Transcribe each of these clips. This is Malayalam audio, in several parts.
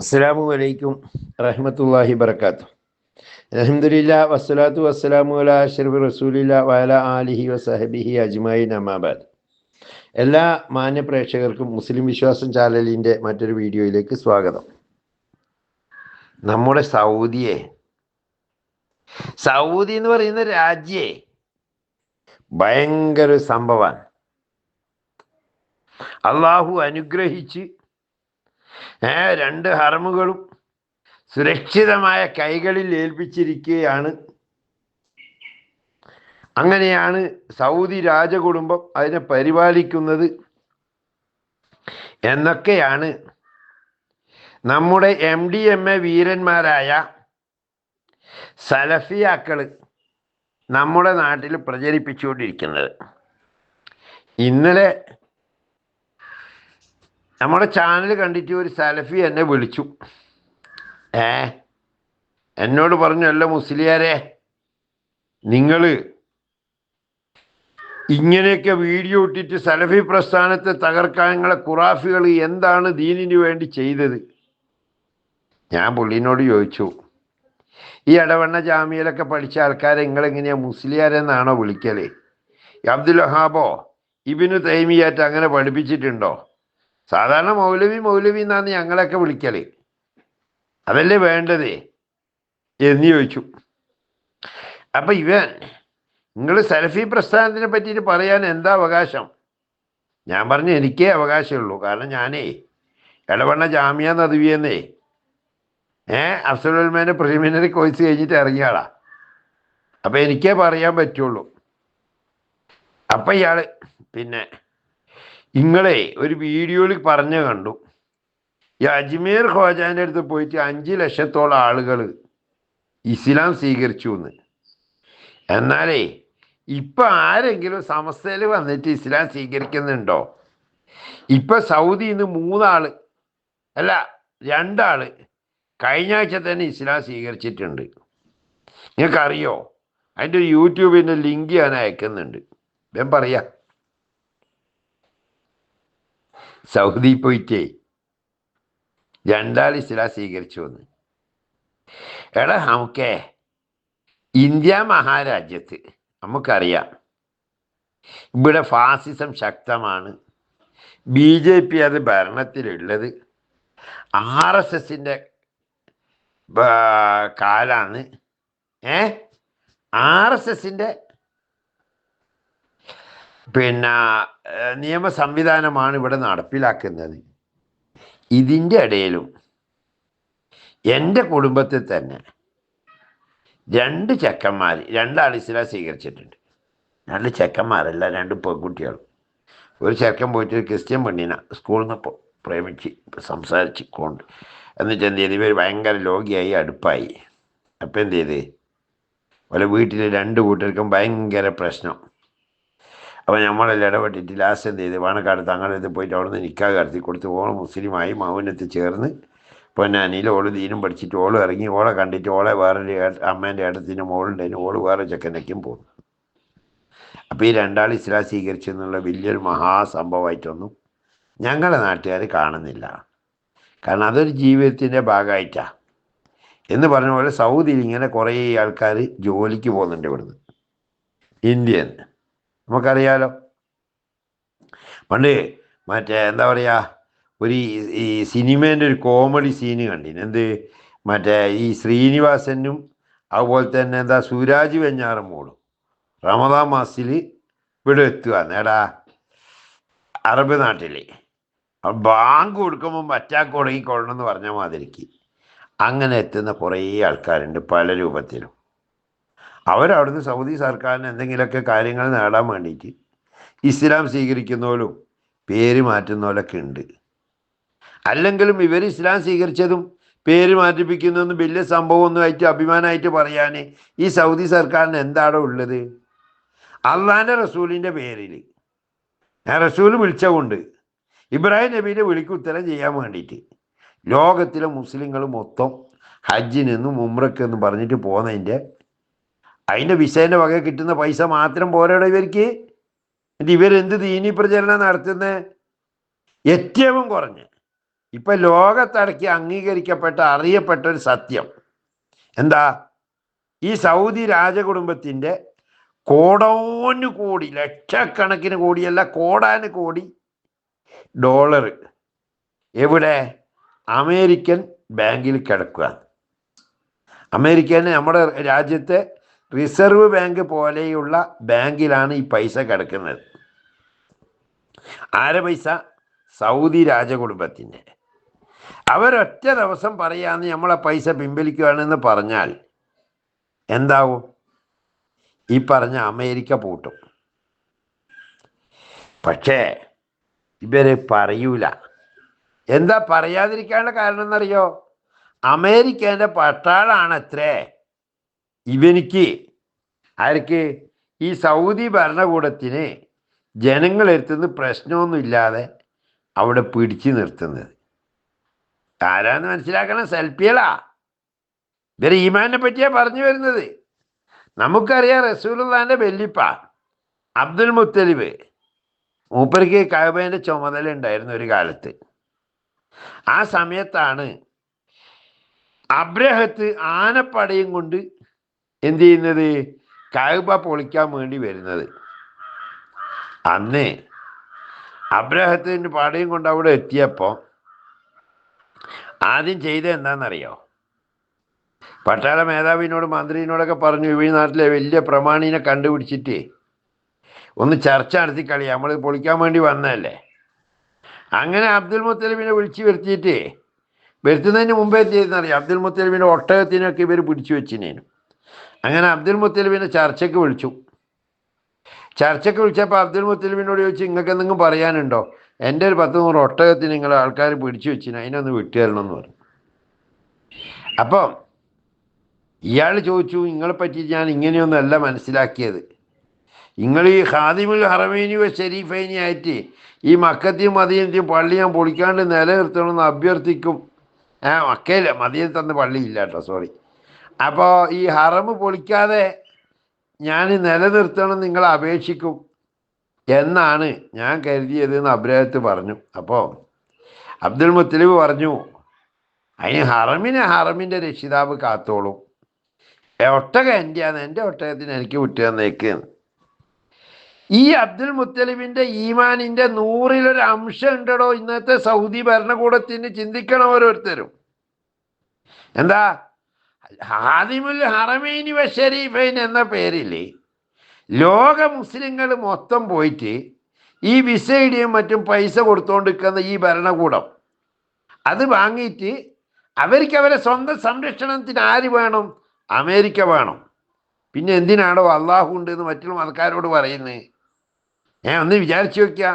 അസ്സലാമു അലൈക്കും റഹ്മത്തുള്ളാഹി ബറകാതുഹു. അൽഹംദുലില്ലാഹ് വസ്സലാത്തു വസ്സലാമു അലാ അഷ്റഫി റസൂലില്ലാഹി വഅലാ ആലിഹി വസഹബിഹി അജ്മഈൻ അമ്മാ ബഅദ്. എല്ലാ മാന്യ പ്രേക്ഷകർക്കും മുസ്ലിം വിശ്വാസം ചാനലിൻ്റെ മറ്റൊരു വീഡിയോയിലേക്ക് സ്വാഗതം. നമ്മുടെ സൗദി എന്ന് പറയുന്ന രാജ്യേ ഭയങ്കര സംഭവമാണ്. അള്ളാഹു അനുഗ്രഹിച്ച് രണ്ട് ഹറമുകളും സുരക്ഷിതമായ കൈകളിൽ ഏൽപ്പിച്ചിരിക്കുകയാണ്. അങ്ങനെയാണ് സൗദി രാജകുടുംബം അതിനെ പരിപാലിക്കുന്നത് എന്നൊക്കെയാണ് നമ്മുടെ MDMA വീരന്മാരായ സലഫിയാക്കൾ നമ്മുടെ നാട്ടിൽ പ്രചരിപ്പിച്ചുകൊണ്ടിരിക്കുന്നത്. ഇന്നലെ നമ്മുടെ ചാനൽ കണ്ടിട്ട് ഒരു സലഫി എന്നെ വിളിച്ചു. എന്നോട് പറഞ്ഞു, അല്ല മുസ്ലിയാരെ, നിങ്ങൾ ഇങ്ങനെയൊക്കെ വീഡിയോ ഇട്ടിട്ട് സലഫി പ്രസ്ഥാനത്തെ തകർക്കാൻ നിങ്ങളെ ഖുറാഫികൾ എന്താണ് ദീനിന് വേണ്ടി ചെയ്തത്? ഞാൻ പുള്ളിനോട് ചോദിച്ചു, ഈ ഇടവണ്ണ ജാമ്യയിലൊക്കെ പഠിച്ച ആൾക്കാരെ നിങ്ങളെങ്ങനെയാ മുസ്ലിയാരെന്നാണോ വിളിക്കല്? അബ്ദുൽ വഹാബോ ഇബ്നു തൈമിയ്യത്ത് അങ്ങനെ പഠിപ്പിച്ചിട്ടുണ്ടോ? സാധാരണ മൗലവി എന്നാണ് ഞങ്ങളൊക്കെ വിളിക്കല്, അതല്ലേ വേണ്ടത് എന്ന് ചോദിച്ചു. അപ്പം നിങ്ങൾ സലഫി പ്രസ്ഥാനത്തിനെ പറ്റിയിട്ട് പറയാൻ എന്താ അവകാശം? ഞാൻ പറഞ്ഞു, എനിക്കേ അവകാശമുള്ളൂ. കാരണം ഞാനേ ഇടവണ്ണ ജാമ്യ നദവിയെന്നേ അഫ്സലുൽമേൻ്റെ പ്രിലിമിനറി കോഴ്സ് കഴിഞ്ഞിട്ട് ഇറങ്ങിയാളാ. അപ്പം എനിക്കേ പറയാൻ പറ്റുള്ളൂ. അപ്പം ഇയാൾ നിങ്ങളെ ഒരു വീഡിയോയിൽ പറഞ്ഞു കണ്ടു, ഈ അജ്മീർ ഖ്വാജാൻ്റെ അടുത്ത് പോയിട്ട് 5 ലക്ഷത്തോളം ആളുകൾ ഇസ്ലാം സ്വീകരിച്ചു എന്ന്. എന്നാലേ ഇപ്പം ആരെങ്കിലും സമസ്തയിൽ വന്നിട്ട് ഇസ്ലാം സ്വീകരിക്കുന്നുണ്ടോ? ഇപ്പം സൗദിയിൽ നിന്ന് 3 ആൾ, അല്ല 2 ആൾ കഴിഞ്ഞ ആഴ്ച തന്നെ ഇസ്ലാം സ്വീകരിച്ചിട്ടുണ്ട്. നിങ്ങൾക്കറിയോ? അതിൻ്റെ ഒരു യൂട്യൂബിൻ്റെ ലിങ്ക് ഞാൻ അയക്കുന്നുണ്ട്. ഞാൻ പറയാം, സൗദി പോയിട്ടേ 2 ആൾ ഇസ്ലാം സ്വീകരിച്ചു വന്ന്. എടാ, നമുക്ക് ഇന്ത്യ മഹാരാജ്യത്ത് നമുക്കറിയാം, ഇവിടെ ഫാസിസം ശക്തമാണ്. BJP അത് ഭരണത്തിലുള്ളത്. RSSൻ്റെ കാലാണ്. RSSൻ്റെ നിയമ സംവിധാനമാണ് ഇവിടെ നടപ്പിലാക്കുന്നത്. ഇതിൻ്റെ ഇടയിലും എൻ്റെ കുടുംബത്തിൽ തന്നെ 2 ചെക്കന്മാർ, 2 ആൾ ഇസ്ലാം സ്വീകരിച്ചിട്ടുണ്ട്. 2 ചെക്കന്മാരല്ല, 2 പെൺകുട്ടികൾ. ഒരു ചെക്കൻ പോയിട്ട് ഒരു ക്രിസ്ത്യൻ പെണ്ണിനെ സ്കൂളിൽ നിന്ന് പ്രേമിച്ച് സംസാരിച്ച് കൊണ്ട്, എന്നിട്ട് എന്ത് ചെയ്ത്, ഇവർ ഭയങ്കര ലോകിയായി അടുപ്പായി. അപ്പം എന്ത് ചെയ്ത്, ഓലെ വീട്ടിൽ 2 കൂട്ടർക്കും ഭയങ്കര പ്രശ്നം. അപ്പോൾ നമ്മളെല്ലാം ഇടപെട്ടിട്ട് ലാസ്റ്റ് എന്ത് ചെയ്ത്, വാണക്കാട് തങ്ങളുടെ പോയിട്ട് അവിടെ നിന്ന് നിക്കാഹ് നടത്തി കൊടുത്ത് ഓള് മുസ്ലിമായി മൗനത്തിൽ ചേർന്ന് പൊന്നാനിയിൽ ഓള് ദീനും പഠിച്ചിട്ട് ഓള് ഇറങ്ങി. ഓളെ കണ്ടിട്ട് ഓളെ വേറൊരു അമ്മേൻ്റെ ഏട്ടത്തിൻ്റെ മോളുണ്ടായിരുന്നു, ഓള് വേറെ ചെക്കനേക്കും പോകുന്നു. അപ്പോൾ ഈ 2 ആൾ ഇസ്ലാം സ്വീകരിച്ചു എന്നുള്ള വലിയൊരു മഹാസംഭവമായിട്ടൊന്നും ഞങ്ങളുടെ നാട്ടുകാർ കാണുന്നില്ല. കാരണം അതൊരു ജീവിതത്തിൻ്റെ ഭാഗമായിട്ടാണ്. എന്ന് പറഞ്ഞ പോലെ സൗദിയിൽ ഇങ്ങനെ കുറേ ആൾക്കാർ ജോലിക്ക് പോകുന്നുണ്ട് ഇവിടുന്ന്, ഇന്ത്യൻ. നമുക്കറിയാലോ, പണ്ട് എന്താ പറയുക, ഒരു ഈ സിനിമേൻ്റെ ഒരു കോമഡി സീന് കണ്ടിന്. ഈ ശ്രീനിവാസനും അതുപോലെ തന്നെ സുരാജ് വെഞ്ഞാറമ്മൂടും റമദാൻ മാസത്തിൽ ഇവിടെ എത്തുക അറബ് നാട്ടിൽ ബാങ്ക് കൊടുക്കുമ്പോൾ മറ്റാക്ക് ഉടങ്ങിക്കൊള്ളണം എന്ന് പറഞ്ഞ മാതിരിക്ക് അങ്ങനെ എത്തുന്ന കുറേ ആൾക്കാരുണ്ട് പല രൂപത്തിലും. അവരവിടുന്ന് സൗദി സർക്കാരിന് എന്തെങ്കിലുമൊക്കെ കാര്യങ്ങൾ നേടാൻ വേണ്ടിയിട്ട് ഇസ്ലാം സ്വീകരിക്കുന്നവരും പേര് മാറ്റുന്നവരൊക്കെ ഉണ്ട്. അല്ലെങ്കിലും ഇവർ ഇസ്ലാം സ്വീകരിച്ചതും പേര് മാറ്റിപ്പിക്കുന്നതൊന്നും വലിയ സംഭവമൊന്നുമായിട്ട് അഭിമാനമായിട്ട് പറയാൻ ഈ സൗദി സർക്കാരിന് എന്താണോ ഉള്ളത്? അള്ളാൻ്റെ റസൂലിൻ്റെ പേരിൽ റസൂൽ വിളിച്ചുകൊണ്ട് ഇബ്രാഹിം നബീൻ്റെ വിളിക്ക് ഉത്തരം ചെയ്യാൻ വേണ്ടിയിട്ട് ലോകത്തിലെ മുസ്ലിങ്ങൾ മൊത്തം ഹജ്ജിനെന്നും ഉംറക്കെന്നും പറഞ്ഞിട്ട് പോകുന്നതിൻ്റെ അതിൻ്റെ വിസേൻ്റെ വക കിട്ടുന്ന പൈസ മാത്രം പോരാടോ ഇവർക്ക്? ഇവരെന്ത് ദീനി പ്രചരണം നടത്തുന്നത്? ഏറ്റവും കുറഞ്ഞ് ഇപ്പൊ ലോകത്തടക്കി അംഗീകരിക്കപ്പെട്ട അറിയപ്പെട്ട ഒരു സത്യം എന്താ? ഈ സൗദി രാജകുടുംബത്തിന്റെ കോടാനു കോടി, ലക്ഷക്കണക്കിന് കോടിയല്ല, കോടാനു കോടി ഡോളർ എവിടെ? അമേരിക്കൻ ബാങ്കിൽ കിടക്കുക. അമേരിക്കന് നമ്മുടെ രാജ്യത്തെ റിസർവ് ബാങ്ക് പോലെയുള്ള ബാങ്കിലാണ് ഈ പൈസ കിടക്കുന്നത്. ആരെ പൈസ? സൗദി രാജകുടുംബത്തിൻ്റെ. അവരൊറ്റ ദിവസം പറയാന്ന് നമ്മളെ പൈസ പിൻവലിക്കുകയാണെന്ന് പറഞ്ഞാൽ എന്താവും? ഈ പറഞ്ഞ അമേരിക്ക പൂട്ടും. പക്ഷേ ഇവര് പറയൂല. എന്താ പറയാതിരിക്കാനുള്ള കാരണം എന്നറിയോ? അമേരിക്കേൻ്റെ പട്ടാളാണത്രേ ഇവനിക്ക്, ആർക്ക്? ഈ സൗദി ഭരണകൂടത്തിന് ജനങ്ങളെടുത്തുനിന്ന് പ്രശ്നമൊന്നുമില്ലാതെ അവിടെ പിടിച്ചു നിർത്തുന്നത്. ആരാന്ന് മനസ്സിലാക്കണം? സെൽഫികളാ. ഇവർ ഈമാനെ പറ്റിയാ പറഞ്ഞു വരുന്നത്. നമുക്കറിയാം റസൂലുള്ളാഹിന്റെ വല്യപ്പ അബ്ദുൽ മുത്തലിബ്, മൂപ്പർക്ക് കഅബയുടെ ചുമതല ഉണ്ടായിരുന്നു ഒരു കാലത്ത്. ആ സമയത്താണ് അബ്രഹത്ത് ആനപ്പടയും കൊണ്ട് എന്ത് ചെയ്യുന്നത്? കഅബ പൊളിക്കാൻ വേണ്ടി വരുന്നത്. അന്ന് അബ്രഹത്തിന്റെ പടയും കൊണ്ട് അവിടെ എത്തിയപ്പോൾ ആദ്യം ചെയ്തത് എന്താണെന്നറിയോ? പട്ടാള മേധാവിനോട് മന്ത്രിനോടൊക്കെ പറഞ്ഞു, ഈ നാട്ടിലെ വലിയ പ്രമാണിനെ കണ്ടുപിടിച്ചിട്ട് ഒന്ന് ചർച്ച നടത്തി കളി, നമ്മൾ പൊളിക്കാൻ വേണ്ടി വന്നതല്ലേ. അങ്ങനെ അബ്ദുൽ മുത്തലിബിനെ വിളിച്ചു വരുത്തുന്നതിന് മുമ്പേ എന്ത് ചെയ്തെന്നറിയാം? അബ്ദുൽ മുത്തലിബിൻ്റെ ഒട്ടകത്തിനൊക്കെ ഇവർ പിടിച്ചു വെച്ചിനേനും. അങ്ങനെ അബ്ദുൽ മുത്തലിബിനെ ചർച്ചയ്ക്ക് വിളിച്ചു. ചർച്ചയ്ക്ക് വിളിച്ചപ്പോൾ അബ്ദുൽ മുത്തലിബിനോട് ചോദിച്ചു, നിങ്ങൾക്ക് എന്തെങ്കിലും പറയാനുണ്ടോ? എൻ്റെ ഒരു 10-100 ഒട്ടകത്തിന് നിങ്ങൾ ആൾക്കാർ പിടിച്ചു വെച്ചിന്, അതിനൊന്ന് വിട്ടുതരണം എന്ന് പറഞ്ഞു. അപ്പം ഇയാൾ ചോദിച്ചു, നിങ്ങളെ പറ്റി ഞാൻ ഇങ്ങനെയൊന്നുമല്ല മനസ്സിലാക്കിയത്. നിങ്ങൾ ഈ ഖാദിമുൽ ഹറമൈനി ഷരീഫൈനി ആയിട്ട് ഈ മക്കത്തെയും മദീനത്തെയും പള്ളി ഞാൻ പൊളിക്കാണ്ട് നിലനിർത്തണമെന്ന് അഭ്യർത്ഥിക്കും. മക്കയില്ല, മദീനത്ത് അന്ന് പള്ളിയില്ല കേട്ടോ, സോറി. അപ്പോൾ ഈ ഹറമ് പൊളിക്കാതെ ഞാൻ നിലനിർത്തണം നിങ്ങൾ അപേക്ഷിക്കും എന്നാണ് ഞാൻ കരുതിയത് എന്ന് അബ്രഹത്ത് പറഞ്ഞു. അപ്പോൾ അബ്ദുൽ മുത്തലിബ് പറഞ്ഞു, അതിന് ഹറമിൻ്റെ രക്ഷിതാവ് കാത്തോളും. ഒട്ടകം എൻ്റെയാണ്, എൻ്റെ ഒട്ടകത്തിന് എനിക്ക് വിട്ടു തന്നേക്ക്. ഈ അബ്ദുൽ മുത്തലിബിൻ്റെ ഈമാനിൻ്റെ 100-1 അംശം ഉണ്ടോ ഇന്നത്തെ സൗദി ഭരണകൂടത്തിന്? ചിന്തിക്കണം ഓരോരുത്തരും. എന്താ? ഖാദിമുൽ ഹറമൈനി ഷരീഫൈൻ എന്ന പേരിൽ ലോക മുസ്ലിങ്ങൾ മൊത്തം പോയിട്ട് ഈ വിസയുടെയും മറ്റും പൈസ കൊടുത്തുകൊണ്ടിരിക്കുന്ന ഈ ഭരണകൂടം അത് വാങ്ങിയിട്ട് അവർക്ക് അവരെ സ്വന്തം സംരക്ഷണത്തിന് ആര് വേണം? അമേരിക്ക വേണം. പിന്നെ എന്തിനാണോ അള്ളാഹു ഉണ്ട് എന്ന് മറ്റുള്ള മതക്കാരോട് പറയുന്നത്? ഒന്ന് വിചാരിച്ചു നോക്കിയ.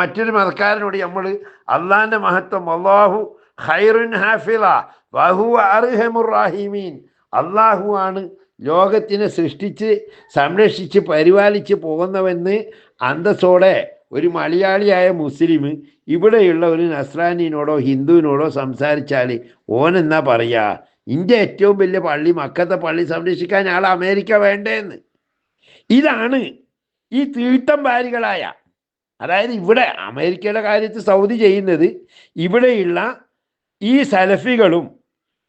മറ്റൊരു മതക്കാരനോട് നമ്മൾ അള്ളാഹിൻ്റെ മഹത്വം, അള്ളാഹു ഖൈറുൻ ഹാഫിള വഹുവ അർഹമുർ റഹീമീൻ, അള്ളാഹു ആണ് ലോകത്തിനെ സൃഷ്ടിച്ച് സംരക്ഷിച്ച് പരിപാലിച്ച് പോകുന്നവെന്ന് അന്തസ്സോടെ ഒരു മലയാളിയായ മുസ്ലിം ഇവിടെയുള്ള ഒരു നസ്രാനിനോടോ ഹിന്ദുവിനോടോ സംസാരിച്ചാൽ ഓനെന്നാ പറയുക? ഇന്ത്യ ഏറ്റവും വലിയ പള്ളി, മക്കത്തെ പള്ളി സംരക്ഷിക്കാൻ ആൾ അമേരിക്ക വേണ്ടേന്ന്. ഇതാണ് ഈ തീട്ടംബാരികളായ, അതായത് ഇവിടെ അമേരിക്കയുടെ കാര്യത്തിൽ സൗദി ചെയ്യുന്നത്, ഇവിടെയുള്ള ഈ സലഫികളും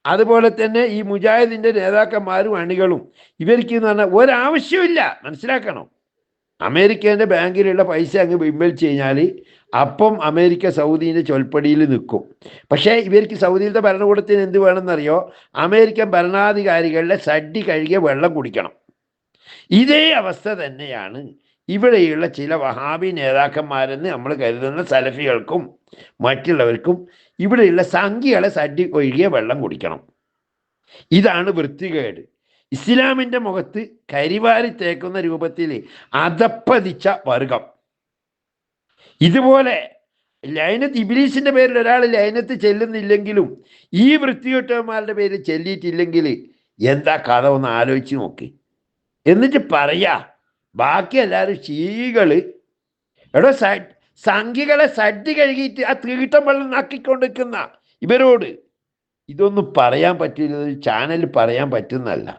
അതുപോലെ തന്നെ ഈ മുജാഹിദിൻ്റെ നേതാക്കന്മാരും അണികളും ഇവർക്ക് എന്ന് പറഞ്ഞാൽ ഒരാവശ്യമില്ല. മനസ്സിലാക്കണം, അമേരിക്കേൻ്റെ ബാങ്കിലുള്ള പൈസ അങ്ങ് പിൻവലിച്ച് കഴിഞ്ഞാൽ അപ്പം അമേരിക്ക സൗദീൻ്റെ ചൊൽപ്പടിയിൽ നിൽക്കും. പക്ഷേ ഇവർക്ക് സൗദിയിലത്തെ ഭരണകൂടത്തിന് എന്ത് വേണമെന്നറിയോ? അമേരിക്കൻ ഭരണാധികാരികളുടെ സഡ്ഡി കഴുകിയ വെള്ളം കുടിക്കണം. ഇതേ അവസ്ഥ തന്നെയാണ് ഇവിടെയുള്ള ചില വഹാബി നേതാക്കന്മാരെന്ന് നമ്മൾ കരുതുന്ന സലഫികൾക്കും മറ്റുള്ളവർക്കും. ഇവിടെയുള്ള സംഖ്യകളെ സഡ്ഡി ഒഴുകിയ വെള്ളം കുടിക്കണം. ഇതാണ് വൃത്തികേട്. ഇസ്ലാമിൻ്റെ മുഖത്ത് കരിവാരി തേക്കുന്ന രൂപത്തിൽ അധപ്പതിച്ച വർഗം. ഇതുപോലെ ലൈനത്ത് ഇബ്ലീസിൻ്റെ പേരിൽ ഒരാൾ ലൈനത്ത് ചെല്ലുന്നില്ലെങ്കിലും ഈ വൃത്തികെട്ടവന്മാരുടെ പേരിൽ ചെല്ലിയിട്ടില്ലെങ്കിൽ എന്താ കഥ ഒന്ന് ആലോചിച്ച് നോക്കി. എന്നിട്ട് പറയാ ബാക്കി എല്ലാവരും ശീകള് എടോ സംഖ്യകളെ സഡ്ഡി കഴുകിയിട്ട് ആ തീട്ടം വെള്ളം നാക്കിക്കൊണ്ടിരിക്കുന്ന ഇവരോട് ഇതൊന്നും പറയാൻ പറ്റില്ല, ചാനലിൽ പറയാൻ പറ്റുന്നതല്ല.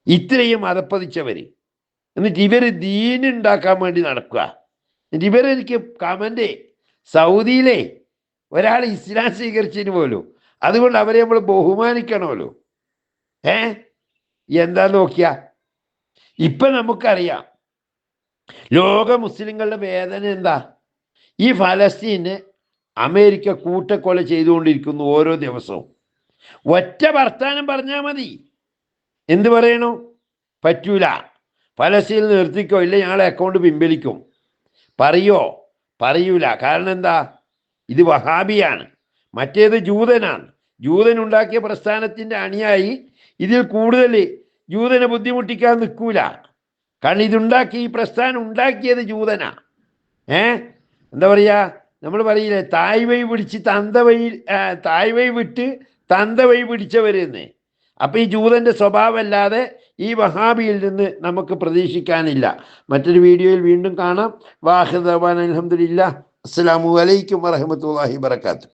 ഇത്രയും അതപ്പതിച്ചവർ എന്നിട്ട് ഇവർ ദീനുണ്ടാക്കാൻ വേണ്ടി നടക്കുക. എന്നിട്ട് ഇവരെനിക്ക് കമൻ്റ്, സൗദിയിലെ ഒരാൾ ഇസ്ലാം സ്വീകരിച്ചതിന് പോലും. അതുകൊണ്ട് അവരെ നമ്മൾ ബഹുമാനിക്കണമല്ലോ. എന്താ നോക്കിയ ഇപ്പൊ നമുക്കറിയാം ലോക മുസ്ലിങ്ങളുടെ വേദന എന്താ? ഈ ഫലസ്തീന് അമേരിക്ക കൂട്ടക്കൊല ചെയ്തുകൊണ്ടിരിക്കുന്നു ഓരോ ദിവസവും. ഒറ്റ വർത്താനം പറഞ്ഞാൽ മതി. എന്ത് പറയണു? പറ്റൂല, ഫലസ്തീൻ നിർത്തിക്കോ, ഇല്ല ഞങ്ങളെ അക്കൗണ്ട് പിൻവലിക്കും. പറയോ? പറയൂല. കാരണം എന്താ? ഇത് വഹാബിയാണ്, മറ്റേത് ജൂതനാണ്. ജൂതൻ ഉണ്ടാക്കിയ പ്രസ്ഥാനത്തിൻ്റെ അണിയായി ഇതിൽ കൂടുതൽ ജൂതനെ ബുദ്ധിമുട്ടിക്കാൻ നിൽക്കൂല. കാരണം ഇതുണ്ടാക്കി, ഈ പ്രസ്ഥാനം ഉണ്ടാക്കിയത് ജൂതനാ. എന്താ പറയുക, നമ്മൾ പറയില്ലേ തായ്വഴി പിടിച്ച് തായ്വഴി വിട്ട് തന്ത വഴി പിടിച്ചവരെന്ന്. അപ്പം ഈ ജൂതൻ്റെ സ്വഭാവമല്ലാതെ ഈ വഹാബിയിൽ നിന്ന് നമുക്ക് പ്രതീക്ഷിക്കാനില്ല. മറ്റൊരു വീഡിയോയിൽ വീണ്ടും കാണാം. വാഹിദ് അൽഹംദുലില്ലാഹ്. അസ്സലാമു അലൈക്കും വറഹ്മത്തുള്ളാഹി വബറകാതുഹു.